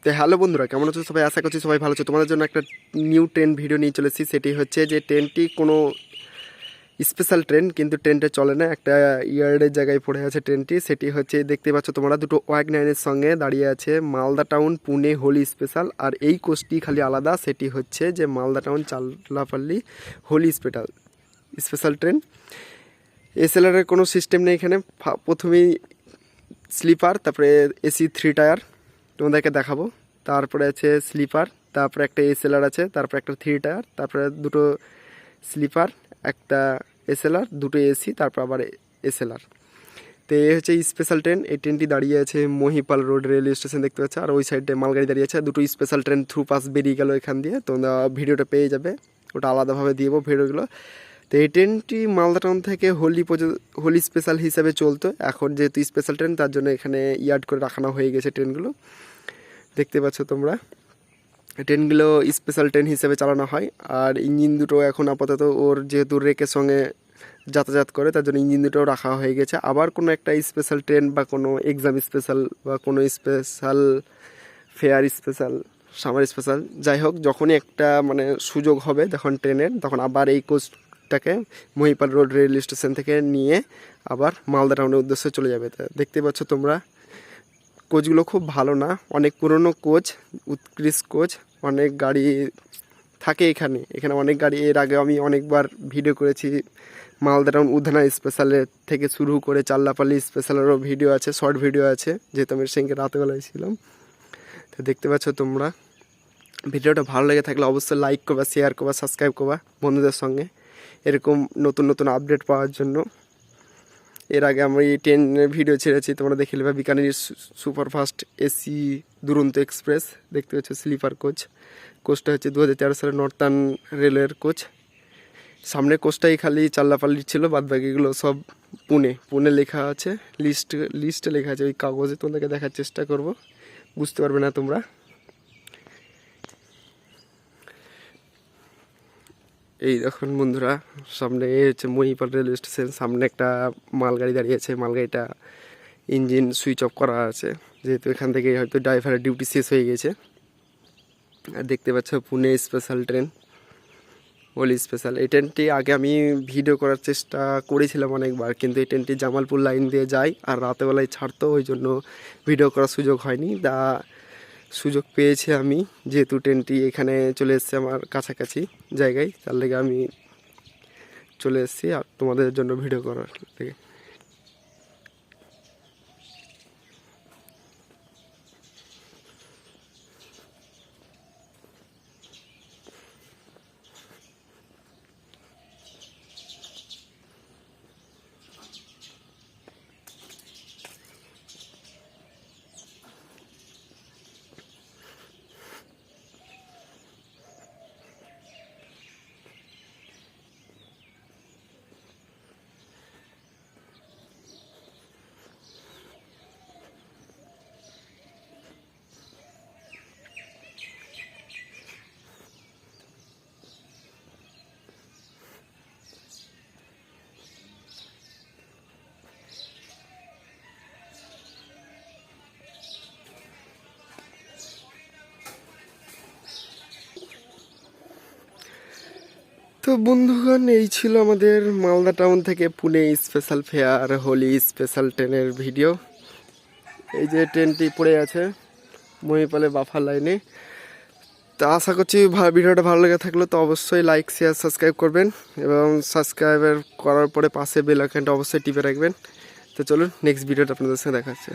তো হ্যালো বন্ধুরা, কেমন আছো সবাই? আশা করছি সবাই ভালো আছো। তোমাদের জন্য একটা নিউ ট্রেন ভিডিও নিয়ে চলেছি। সেটি হচ্ছে যে ট্রেনটি কোনো স্পেশাল ট্রেন, কিন্তু ট্রেনটা চলে না, একটা ইয়ার্ডের জায়গায় পড়ে আছে ট্রেনটি। সেটি হচ্ছে দেখতে পাচ্ছ তোমরা, দুটো ওয়াগনারের সঙ্গে দাঁড়িয়ে আছে মালদা টাউন পুনে হোলি স্পেশাল। আর এই কোচটি খালি আলাদা, সেটি হচ্ছে যে Malda town Challapalli Holi special train. এসএলআরের কোনো সিস্টেম নেই এখানে। প্রথমেই স্লিপার, তারপরে এসি 3 টায়ার তোমাদেরকে দেখাবো। তারপরে আছে স্লিপার, তারপরে একটা এসএলআর আছে, তারপরে একটা 3 টায়ার, তারপরে দুটো স্লিপার, একটা এসএলআর, দুটো এসি, তারপর আবার এসএলআর। তো এই হচ্ছে স্পেশাল ট্রেন। এই ট্রেনটি দাঁড়িয়ে আছে মহিপাল রোড রেলওয়ে স্টেশন, দেখতে পাচ্ছ। আর ওই সাইডে মালগাড়ি দাঁড়িয়ে আছে। দুটো স্পেশাল ট্রেন থ্রু পাস বেরিয়ে গেল এখান দিয়ে, তোমরা ভিডিওটা পেয়ে যাবে, ওটা আলাদাভাবে দিয়ে দেবো ভিডিওগুলো। তো এই ট্রেনটি মালদা টাউন থেকে হোলি স্পেশাল হিসাবে চলতো। এখন যেহেতু স্পেশাল ট্রেন, তার জন্য এখানে ইয়ার্ড করে রাখানো হয়ে গেছে ট্রেনগুলো, দেখতে পাচ্ছ তোমরা। ট্রেনগুলো স্পেশাল ট্রেন হিসেবে চালানো হয়। আর ইঞ্জিন দুটো এখন আপাতত ওর যেহেতু রেকের সঙ্গে যাতায়াত করে, তার জন্য ইঞ্জিন দুটোও রাখা হয়ে গেছে। আবার কোনো একটা স্পেশাল ট্রেন বা কোনো এক্সাম স্পেশাল বা কোনো special fair special, summer special, যাই হোক, যখনই একটা মানে সুযোগ হবে তখন ট্রেনের, তখন আবার এই কোচটাকে মহিপাল রোড রেল স্টেশন থেকে নিয়ে আবার মালদা টাউনের উদ্দেশ্যে চলে যাবে। তা দেখতে পাচ্ছ তোমরা, কোচগুলো খুব ভালো না, অনেক পুরনো কোচ, উৎকৃষ্ট কোচ, অনেক গাড়ি থাকে এখানে। এখানে অনেক গাড়ি, এর আগে আমি অনেকবার ভিডিও করেছি। মালদা টাউন উধানা স্পেশালের থেকে শুরু করে চাল্লাপাল্লি স্পেশালেরও ভিডিও আছে, শর্ট ভিডিও আছে, যেহেতু আমি সেদিনকে রাতেবেলায় ছিলাম। তো দেখতে পাচ্ছ তোমরা, ভিডিওটা ভালো লেগে থাকলে অবশ্যই লাইক করবা, শেয়ার করবা, সাবস্ক্রাইব করবা বন্ধুদের সঙ্গে, এরকম নতুন নতুন আপডেট পাওয়ার জন্য। এর আগে আমি ট্রেনের ভিডিও ছেড়েছি, তোমরা দেখে নেবে। বিকানির সুপারফাস্ট এসি দুরন্ত এক্সপ্রেস, দেখতে পাচ্ছ স্লিপার কোচ। কোচটা হচ্ছে 2013 সালে নর্থার্ন রেলওয়ের কোচ। সামনে কোচটাই খালি চাল্লাপাল্লির ছিল, বাদবাকিগুলো সব পুনে লেখা আছে, লিস্টে লেখা আছে ওই কাগজে। তোমাদেরকে দেখার চেষ্টা করব, বুঝতে পারবে না তোমরা। এই দেখুন বন্ধুরা, সামনে হচ্ছে মহিপাল রেলওয়ে স্টেশন, সামনে একটা মালগাড়ি দাঁড়িয়ে আছে। মালগাড়িটা ইঞ্জিন সুইচ অফ করা আছে, যেহেতু এখান থেকে হয়তো ড্রাইভারের ডিউটি শেষ হয়ে গেছে। আর দেখতে পাচ্ছ Pune special train, Holi special. এই ট্রেনটি আগে আমি ভিডিও করার চেষ্টা করেছিলাম অনেকবার, কিন্তু এই ট্রেনটি জামালপুর লাইন দিয়ে যায় আর রাতেবেলায় ছাড়তো, ওই জন্য ভিডিও করার সুযোগ হয়নি। সুযোগ পেয়েছি আমি, যেহেতু ট্রেনটি এখানে চলে এসছে আমার কাছাকাছি জায়গায়, তার লেগে আমি চলে এসেছি আর তোমাদের জন্য ভিডিও করার লেগে। তো বন্ধুগণ, এই ছিল আমাদের মালদা টাউন থেকে Pune special fare Holi special ট্রেনের ভিডিও। এই যে ট্রেনটি পড়ে আছে মহিপালে বাফার লাইনে। তো আশা করছি ভিডিওটা ভালো লেগে থাকলে তো অবশ্যই লাইক শেয়ার সাবস্ক্রাইব করবেন, এবং সাবস্ক্রাইবার করার পরে পাশে বেল আইকনটা অবশ্যই টিপে রাখবেন। তো চলুন নেক্সট ভিডিওটা আপনাদের সাথে দেখাচ্ছে।